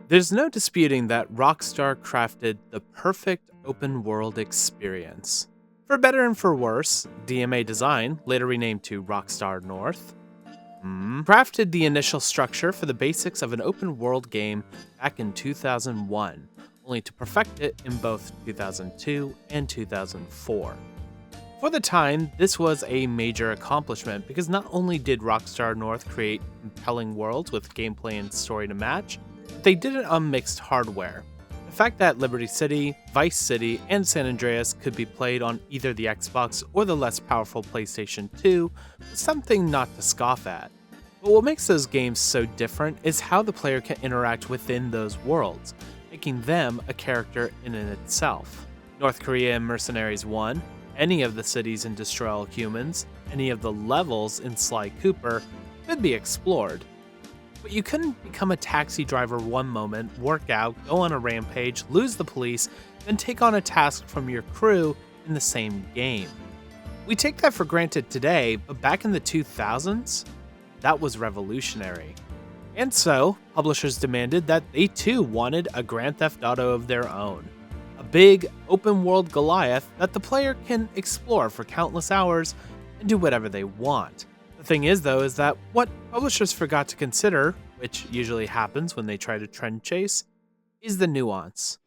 There's no disputing that Rockstar crafted the perfect open world experience. For better and for worse, DMA Design, later renamed to Rockstar North, crafted the initial structure for the basics of an open world game back in 2001, only to perfect it in both 2002 and 2004. For the time, this was a major accomplishment because not only did Rockstar North create compelling worlds with gameplay and story to match, but they did it on mixed hardware. The fact that Liberty City, Vice City, and San Andreas could be played on either the Xbox or the less powerful PlayStation 2 was something not to scoff at. But what makes those games so different is how the player can interact within those worlds, making them a character in and itself. North Korea in Mercenaries 1, any of the cities in Destroy All Humans, any of the levels in Sly Cooper could be explored. But you couldn't become a taxi driver one moment, work out, go on a rampage, lose the police, then take on a task from your crew in the same game. We take that for granted today, but back in the 2000s, that was revolutionary. And so, publishers demanded that they too wanted a Grand Theft Auto of their own. A big, open-world Goliath that the player can explore for countless hours and do whatever they want. The thing is, though, is that what publishers forgot to consider, which usually happens when they try to trend chase, is the nuance.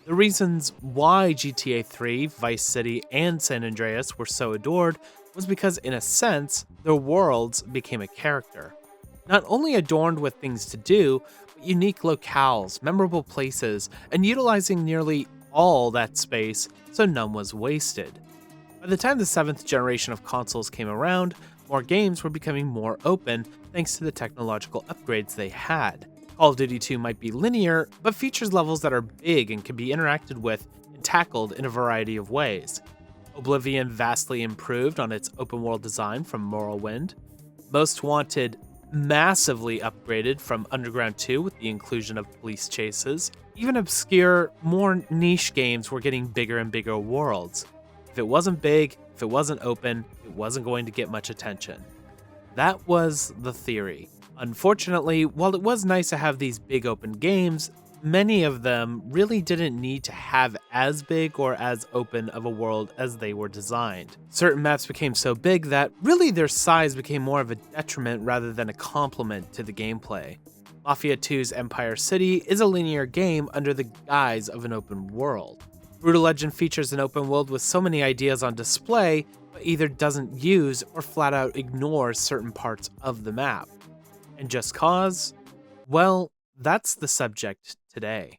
The reasons why GTA 3, Vice City, and San Andreas were so adored was because, in a sense, their worlds became a character. Not only adorned with things to do, but unique locales, memorable places, and utilizing nearly all that space so none was wasted. By the time the 7th generation of consoles came around, more games were becoming more open thanks to the technological upgrades they had. Call of Duty 2 might be linear, but features levels that are big and can be interacted with and tackled in a variety of ways. Oblivion vastly improved on its open world design from Morrowind. Most Wanted massively upgraded from Underground 2 with the inclusion of police chases. Even obscure, more niche games were getting bigger and bigger worlds. If it wasn't big, if it wasn't open, it wasn't going to get much attention. That was the theory. Unfortunately, while it was nice to have these big open games, many of them really didn't need to have as big or as open of a world as they were designed. Certain maps became so big that really their size became more of a detriment rather than a complement to the gameplay. Mafia 2's Empire City is a linear game under the guise of an open world. Brutal Legend features an open world with so many ideas on display, but either doesn't use or flat out ignores certain parts of the map. And Just Cause? Well, that's the subject today.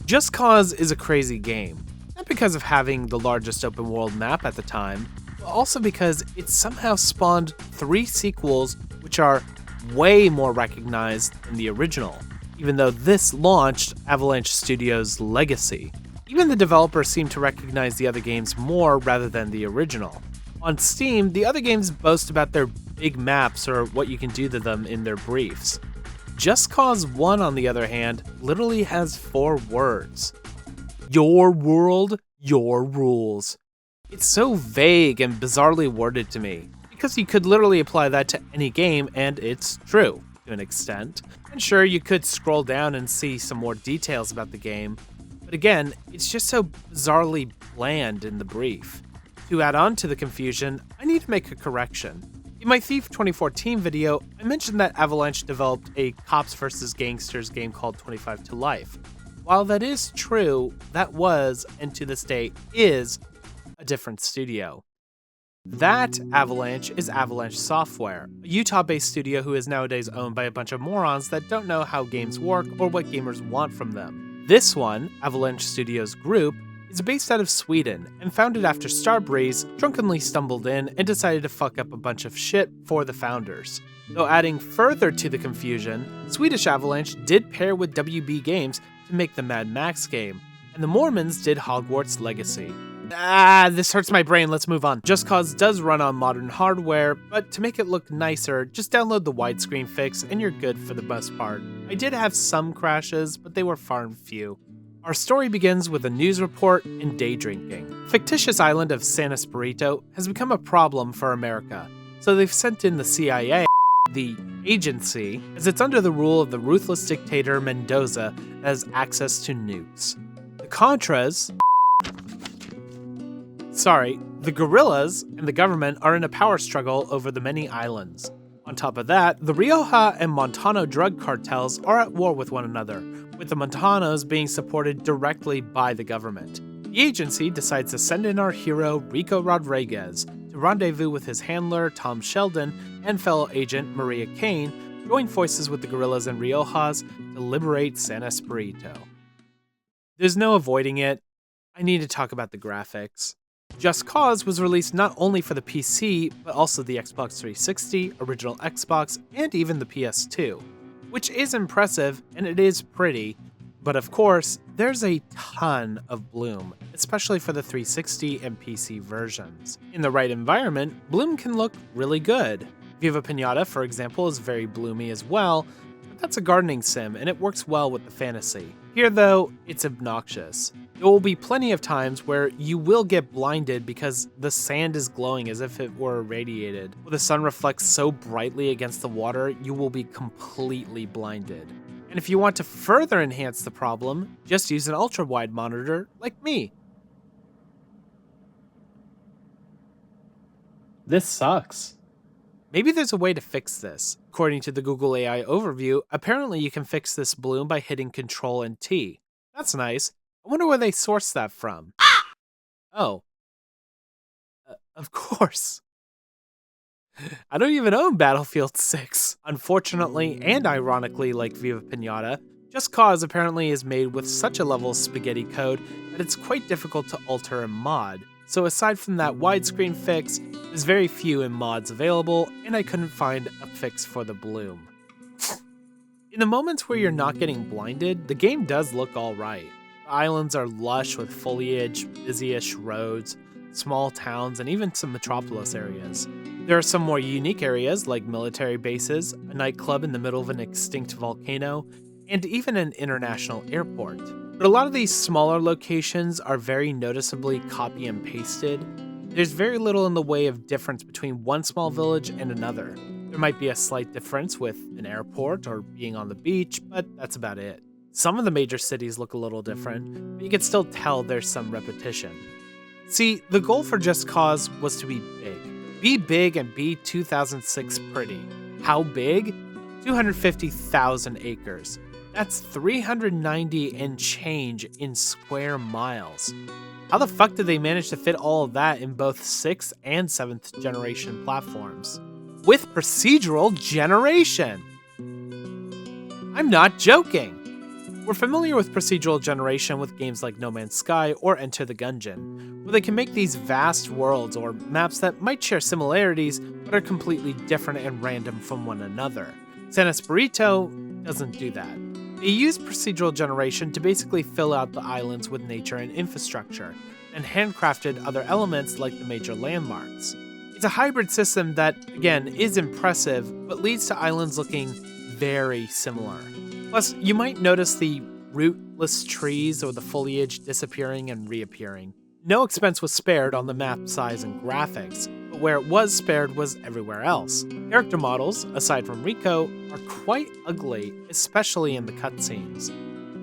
Just Cause is a crazy game, not because of having the largest open world map at the time, but also because it somehow spawned 3 sequels which are way more recognized than the original, even though this launched Avalanche Studios' legacy. Even the developers seem to recognize the other games more rather than the original. On Steam, the other games boast about their big maps or what you can do to them in their briefs. Just Cause 1, on the other hand, literally has 4 words. Your world, your rules. It's so vague and bizarrely worded to me, because you could literally apply that to any game, and it's true, to an extent. And sure, you could scroll down and see some more details about the game, but again, it's just so bizarrely bland in the brief. To add on to the confusion, I need to make a correction. In my Thief 2014 video, I mentioned that Avalanche developed a cops vs. gangsters game called 25 to Life. While that is true, that was, and to this day is, a different studio. That Avalanche is Avalanche Software, a Utah-based studio who is nowadays owned by a bunch of morons that don't know how games work or what gamers want from them. This one, Avalanche Studios Group, is based out of Sweden and founded after Starbreeze drunkenly stumbled in and decided to fuck up a bunch of shit for the founders. Though adding further to the confusion, Swedish Avalanche did pair with WB Games to make the Mad Max game, and the Mormons did Hogwarts Legacy. This hurts my brain, let's move on. Just Cause does run on modern hardware, but to make it look nicer, just download the widescreen fix and you're good for the most part. I did have some crashes, but they were far and few. Our story begins with a news report and day drinking. Fictitious island of San Espirito has become a problem for America, so they've sent in the CIA, the agency, as it's under the rule of the ruthless dictator Mendoza that has access to nukes. The Contras, the guerrillas and the government are in a power struggle over the many islands. On top of that, the Rioja and Montano drug cartels are at war with one another, with the Montanos being supported directly by the government. The agency decides to send in our hero Rico Rodriguez to rendezvous with his handler Tom Sheldon and fellow agent Maria Kane, join forces with the guerrillas and Riojas to liberate San Espirito. There's no avoiding it. I need to talk about the graphics. Just Cause was released not only for the PC, but also the Xbox 360, original Xbox, and even the PS2, which is impressive and it is pretty, but of course, there's a ton of bloom, especially for the 360 and PC versions. In the right environment, bloom can look really good. Viva Pinata, for example, is very bloomy as well, but that's a gardening sim and it works well with the fantasy. Here though, it's obnoxious. There will be plenty of times where you will get blinded because the sand is glowing as if it were irradiated. When the sun reflects so brightly against the water, you will be completely blinded. And if you want to further enhance the problem, just use an ultra-wide monitor like me. This sucks. Maybe there's a way to fix this. According to the Google AI overview, apparently you can fix this bloom by hitting Ctrl and T. That's nice. I wonder where they sourced that from. Oh. Of course. I don't even own Battlefield 6. Unfortunately, and ironically like Viva Pinata, Just Cause apparently is made with such a level of spaghetti code that it's quite difficult to alter and mod. So aside from that widescreen fix, there's very few in mods available, and I couldn't find a fix for the bloom. In the moments where you're not getting blinded, the game does look alright. The islands are lush with foliage, busy-ish roads, small towns, and even some metropolis areas. There are some more unique areas like military bases, a nightclub in the middle of an extinct volcano, and even an international airport. But a lot of these smaller locations are very noticeably copy and pasted. There's very little in the way of difference between one small village and another. There might be a slight difference with an airport or being on the beach, but that's about it. Some of the major cities look a little different, but you can still tell there's some repetition. See, the goal for Just Cause was to be big. Be big and be 2006 pretty. How big? 250,000 acres. That's 390 and change in square miles. How the fuck did they manage to fit all of that in both 6th and 7th generation platforms? With procedural generation! I'm not joking! We're familiar with procedural generation with games like No Man's Sky or Enter the Gungeon, where they can make these vast worlds or maps that might share similarities but are completely different and random from one another. San Espirito doesn't do that. They use procedural generation to basically fill out the islands with nature and infrastructure, and handcrafted other elements like the major landmarks. It's a hybrid system that, again, is impressive, but leads to islands looking very similar. Plus, you might notice the rootless trees or the foliage disappearing and reappearing. No expense was spared on the map size and graphics, but where it was spared was everywhere else. Character models, aside from Rico, are quite ugly, especially in the cutscenes.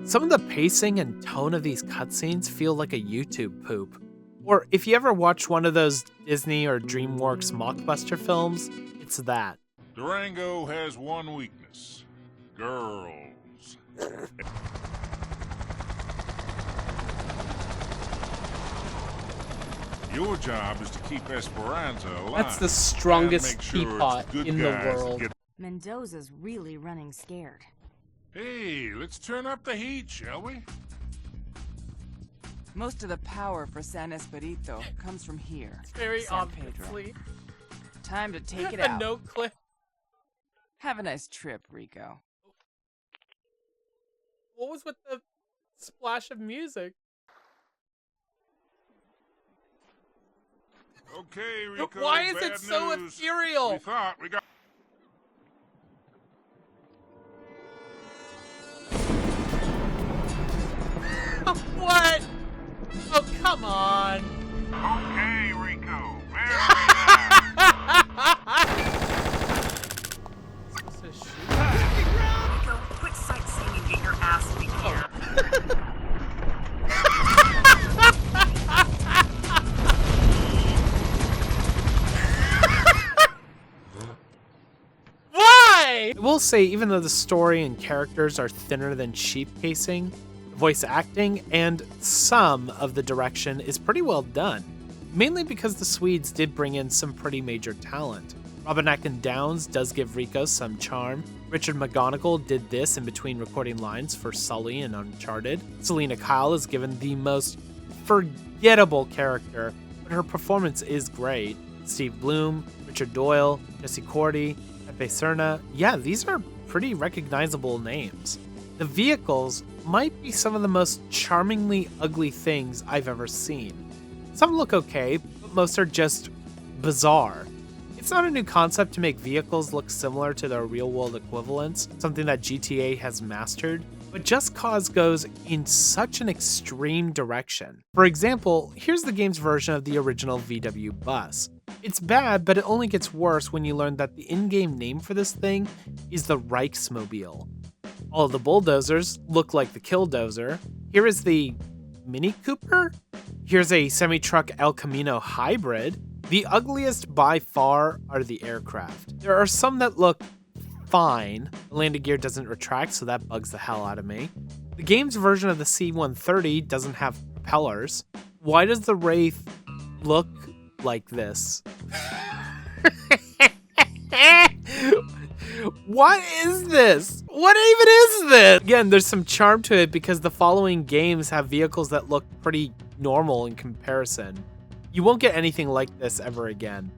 Some of the pacing and tone of these cutscenes feel like a YouTube poop. Or if you ever watch one of those Disney or DreamWorks mockbuster films, it's that. Durango has one weakness. Girls. Your job is to keep Esperanza alive. That's the strongest and make sure teapot it's good in the guys that world. get- Mendoza's really running scared. Hey, let's turn up the heat, shall we? Most of the power for San Espirito comes from here. Very San obviously. Pedro. Time to take it A out. no clip. Have a nice trip, Rico. What was with the splash of music? Okay, Rico. Why is it bad so news. ethereal? We thought we got. What? Oh, come on. Okay, Rico. Very bad. Rico, quit sightseeing and get your ass in here. Why? I will say, even though the story and characters are thinner than sheep casing, voice acting and some of the direction is pretty well done. Mainly because the Swedes did bring in some pretty major talent. Robin Atkin Downes does give Rico some charm. Richard McConnell did this in between recording lines for Sully and Uncharted. Selena Kyle is given the most forgettable character, but her performance is great. Steve Bloom, Richard Doyle, Jesse Cordy, Pepe Serna. Yeah, these are pretty recognizable names. The vehicles might be some of the most charmingly ugly things I've ever seen. Some look okay, but most are just bizarre. It's not a new concept to make vehicles look similar to their real-world equivalents, something that GTA has mastered, but Just Cause goes in such an extreme direction. For example, here's the game's version of the original VW bus. It's bad, but it only gets worse when you learn that the in-game name for this thing is the Reichsmobile. All of the bulldozers look like the Killdozer. Here is the Mini Cooper. Here's a semi-truck El Camino hybrid. The ugliest by far are the aircraft. There are some that look fine. The landing gear doesn't retract, so that bugs the hell out of me. The game's version of the C-130 doesn't have propellers. Why does the Wraith look like this? What is this? What even is this? Again, there's some charm to it because the following games have vehicles that look pretty normal in comparison. You won't get anything like this ever again.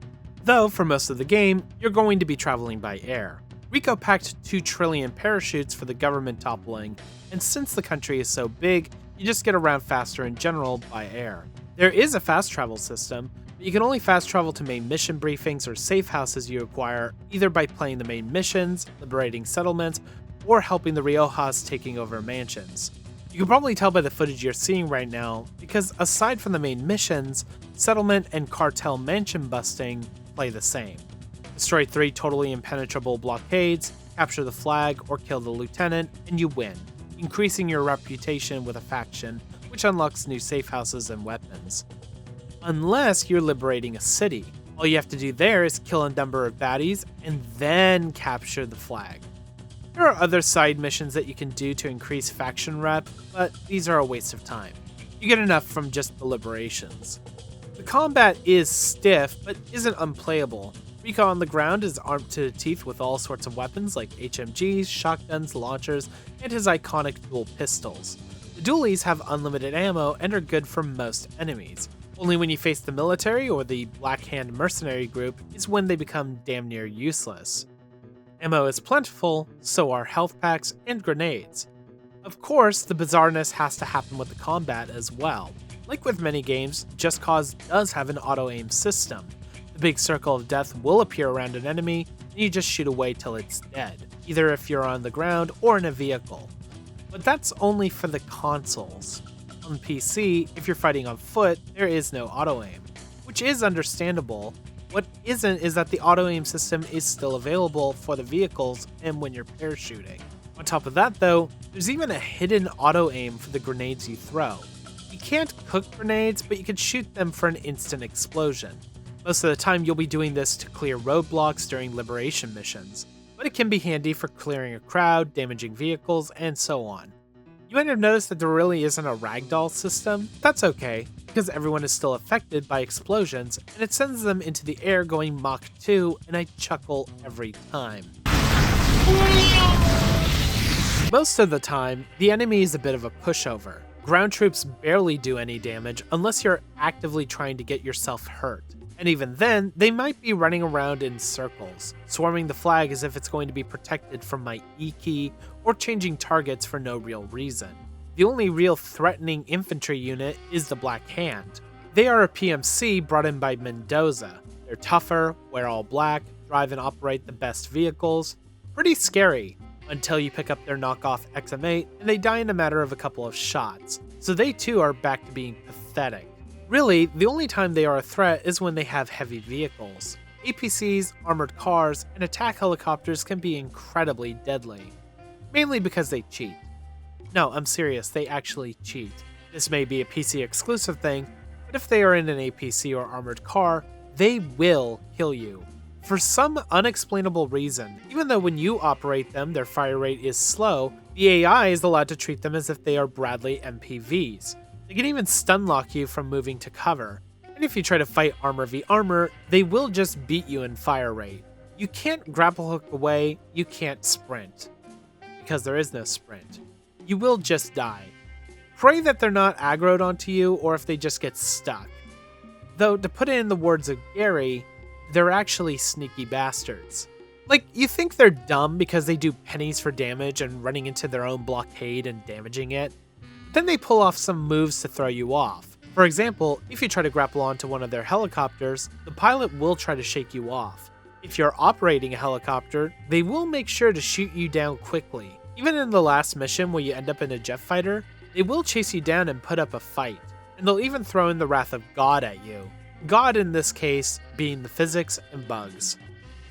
Though, for most of the game, you're going to be traveling by air. Rico packed 2 trillion parachutes for the government toppling, and since the country is so big, you just get around faster in general by air. There is a fast travel system, but you can only fast travel to main mission briefings or safe houses you acquire either by playing the main missions, liberating settlements, or helping the Riojas taking over mansions. You can probably tell by the footage you're seeing right now, because aside from the main missions, settlement and cartel mansion busting play the same. Destroy 3 totally impenetrable blockades, capture the flag, or kill the lieutenant, and you win, increasing your reputation with a faction, which unlocks new safe houses and weapons. Unless you're liberating a city. All you have to do there is kill a number of baddies, and then capture the flag. There are other side missions that you can do to increase faction rep, but these are a waste of time. You get enough from just the liberations. The combat is stiff, but isn't unplayable. Rico on the ground is armed to the teeth with all sorts of weapons like HMGs, shotguns, launchers, and his iconic dual pistols. The dualies have unlimited ammo and are good for most enemies. Only when you face the military or the Black Hand mercenary group is when they become damn near useless. Ammo is plentiful, so are health packs and grenades. Of course, the bizarreness has to happen with the combat as well. Like with many games, Just Cause does have an auto-aim system. The big circle of death will appear around an enemy, and you just shoot away till it's dead, either if you're on the ground or in a vehicle. But that's only for the consoles. On PC, if you're fighting on foot, there is no auto-aim, which is understandable. What isn't is that the auto-aim system is still available for the vehicles and when you're parachuting. On top of that though, there's even a hidden auto-aim for the grenades you throw. You can't cook grenades, but you can shoot them for an instant explosion. Most of the time you'll be doing this to clear roadblocks during liberation missions, but it can be handy for clearing a crowd, damaging vehicles, and so on. You might have noticed that there really isn't a ragdoll system. That's okay, because everyone is still affected by explosions, and it sends them into the air going Mach 2, and I chuckle every time. Most of the time, the enemy is a bit of a pushover. Ground troops barely do any damage unless you're actively trying to get yourself hurt. And even then, they might be running around in circles, swarming the flag as if it's going to be protected from my E key, or changing targets for no real reason. The only real threatening infantry unit is the Black Hand. They are a PMC brought in by Mendoza. They're tougher, wear all black, drive and operate the best vehicles. Pretty scary, until you pick up their knockoff XM8 and they die in a matter of a couple of shots. So they too are back to being pathetic. Really, the only time they are a threat is when they have heavy vehicles. APCs, armored cars, and attack helicopters can be incredibly deadly. Mainly because they cheat. No, I'm serious, they actually cheat. This may be a PC exclusive thing, but if they are in an APC or armored car, they will kill you. For some unexplainable reason, even though when you operate them their fire rate is slow, the AI is allowed to treat them as if they are Bradley MPVs. They can even stun lock you from moving to cover, and if you try to fight armor v armor, they will just beat you in fire rate. You can't grapple hook away, you can't sprint. Because there is no sprint. You will just die. Pray that they're not aggroed onto you or if they just get stuck. Though, to put it in the words of Gary, they're actually sneaky bastards. Like, you think they're dumb because they do pennies for damage and running into their own blockade and damaging it. Then they pull off some moves to throw you off. For example, if you try to grapple onto one of their helicopters, the pilot will try to shake you off. If you're operating a helicopter, they will make sure to shoot you down quickly. Even in the last mission where you end up in a jet fighter, they will chase you down and put up a fight. And they'll even throw in the wrath of God at you. God in this case being the physics and bugs.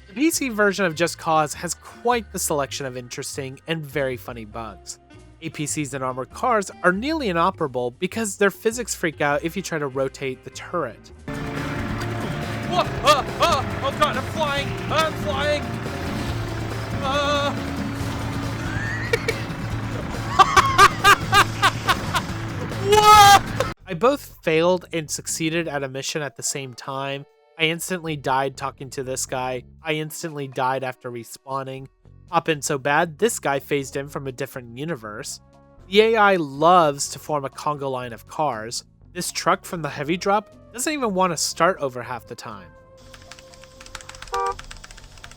The PC version of Just Cause has quite the selection of interesting and very funny bugs. APCs and armored cars are nearly inoperable because their physics freak out if you try to rotate the turret. Whoa, oh god, I'm flying! I'm flying! Whoa! I both failed and succeeded at a mission at the same time. I instantly died talking to this guy. I instantly died after respawning. Hop in so bad, this guy phased in from a different universe. The AI loves to form a Congo line of cars. This truck from the heavy drop doesn't even want to start over half the time.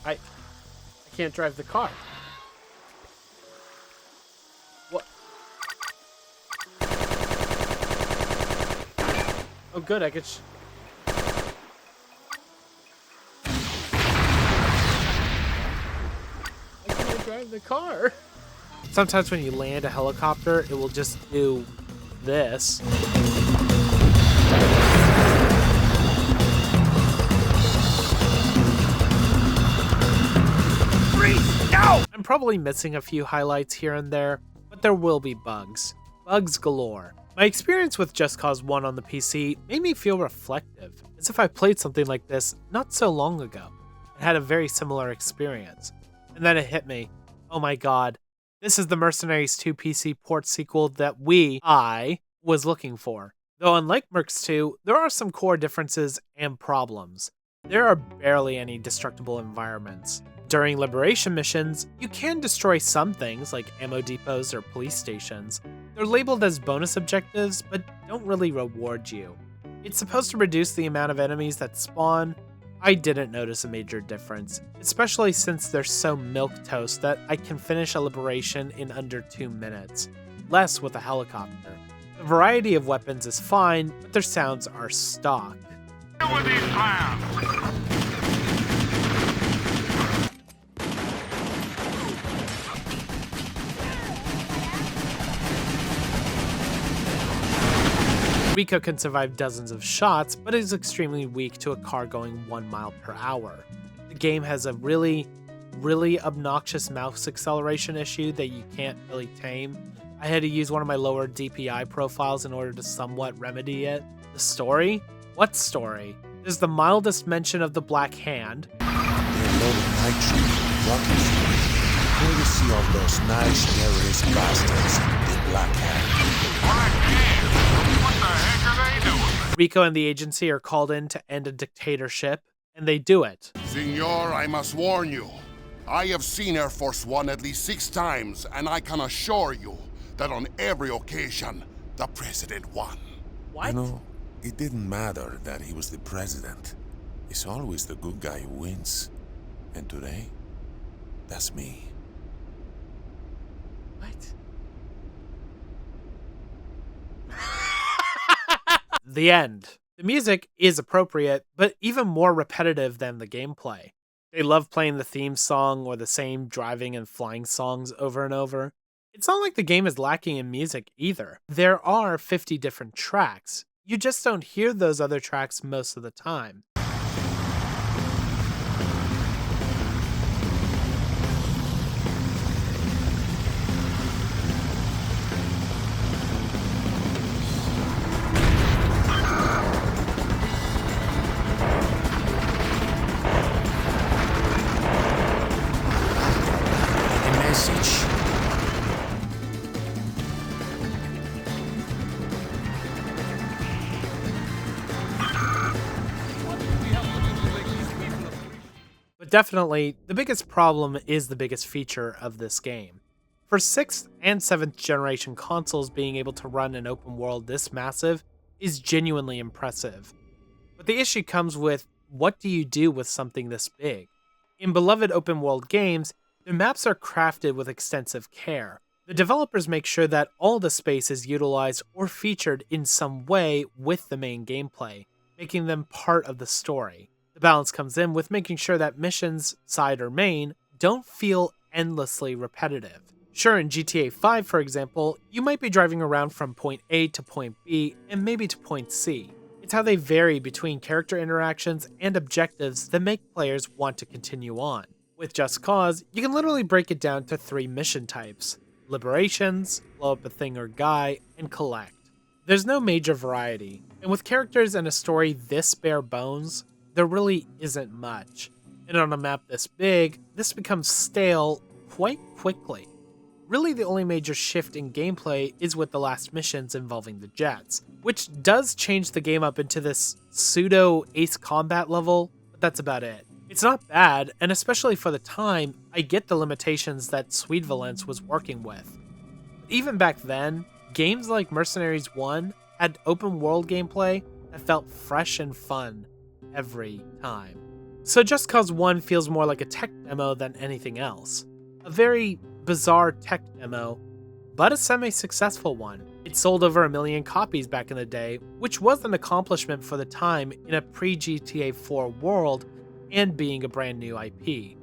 I can't drive the car. What? Oh good, I could drive the car. Sometimes when you land a helicopter, it will just do this. Freeze! No! I'm probably missing a few highlights here and there, but there will be bugs. Bugs galore. My experience with Just Cause 1 on the PC made me feel reflective, as if I played something like this not so long ago, and had a very similar experience. And then it hit me. Oh my god. This is the Mercenaries 2 PC port sequel that I was looking for. Though unlike Mercs 2, there are some core differences and problems. There are barely any destructible environments. During liberation missions, you can destroy some things like ammo depots or police stations. They're labeled as bonus objectives, but don't really reward you. It's supposed to reduce the amount of enemies that spawn. I didn't notice a major difference, especially since they're so milquetoast that I can finish a liberation in under 2 minutes, less with a helicopter. The variety of weapons is fine, but their sounds are stock. Deal with these clowns! Rico can survive dozens of shots, but is extremely weak to a car going 1 mile per hour. The game has a really obnoxious mouse acceleration issue that you can't really tame. I had to use one of my lower DPI profiles in order to somewhat remedy it. The story? What story? There's the mildest mention of the Black Hand. They're loading nitro, rockets. Where you see all those nice terrorist bastards, the Black Hand. Black Hand? What the heck are they doing? Rico and the agency are called in to end a dictatorship, and they do it. Senor, I must warn you. I have seen Air Force One at least 6 times, and I can assure you that on every occasion, The president won. What? You know, it didn't matter that he was the president. It's always the good guy who wins. And today, that's me. What? The end. The music is appropriate, but even more repetitive than the gameplay. They love playing the theme song or the same driving and flying songs over and over. It's not like the game is lacking in music either. There are 50 different tracks. You just don't hear those other tracks most of the time. But definitely, the biggest problem is the biggest feature of this game. For 6th and 7th generation consoles, being able to run an open world this massive is genuinely impressive. But the issue comes with, what do you do with something this big? In beloved open world games, the maps are crafted with extensive care. The developers make sure that all the space is utilized or featured in some way with the main gameplay, making them part of the story. The balance comes in with making sure that missions, side or main, don't feel endlessly repetitive. Sure, in GTA 5, for example, you might be driving around from point A to point B and maybe to point C. It's how they vary between character interactions and objectives that make players want to continue on. With Just Cause, you can literally break it down to 3 mission types: liberations, blow up a thing or guy, and collect. There's no major variety, and with characters and a story this bare bones, there really isn't much. And on a map this big, this becomes stale quite quickly. Really, the only major shift in gameplay is with the last missions involving the jets, which does change the game up into this pseudo Ace Combat level, but that's about it. It's not bad, and especially for the time, I get the limitations that Stuart was working with. Even back then, games like Mercenaries 1 had open world gameplay that felt fresh and fun every time. So Just Cause 1 feels more like a tech demo than anything else. A very bizarre tech demo, but a semi-successful one. It sold over 1 million copies back in the day, which was an accomplishment for the time in a pre-GTA 4 world and being a brand new IP.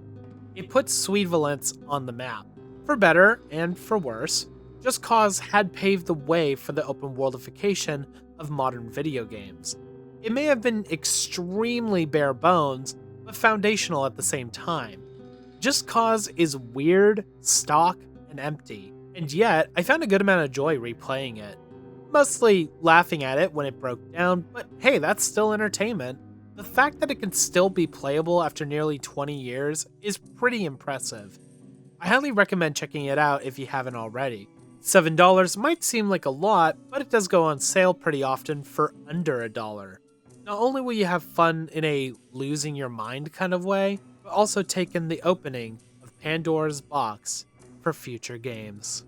It put Stuart on the map. For better and for worse, Just Cause had paved the way for the open worldification of modern video games. It may have been extremely bare bones, but foundational at the same time. Just Cause is weird, stock, and empty, and yet I found a good amount of joy replaying it. Mostly laughing at it when it broke down, but hey, that's still entertainment. The fact that it can still be playable after nearly 20 years is pretty impressive. I highly recommend checking it out if you haven't already. $7 might seem like a lot, but it does go on sale pretty often for under $1. Not only will you have fun in a losing your mind kind of way, but also take in the opening of Pandora's box for future games.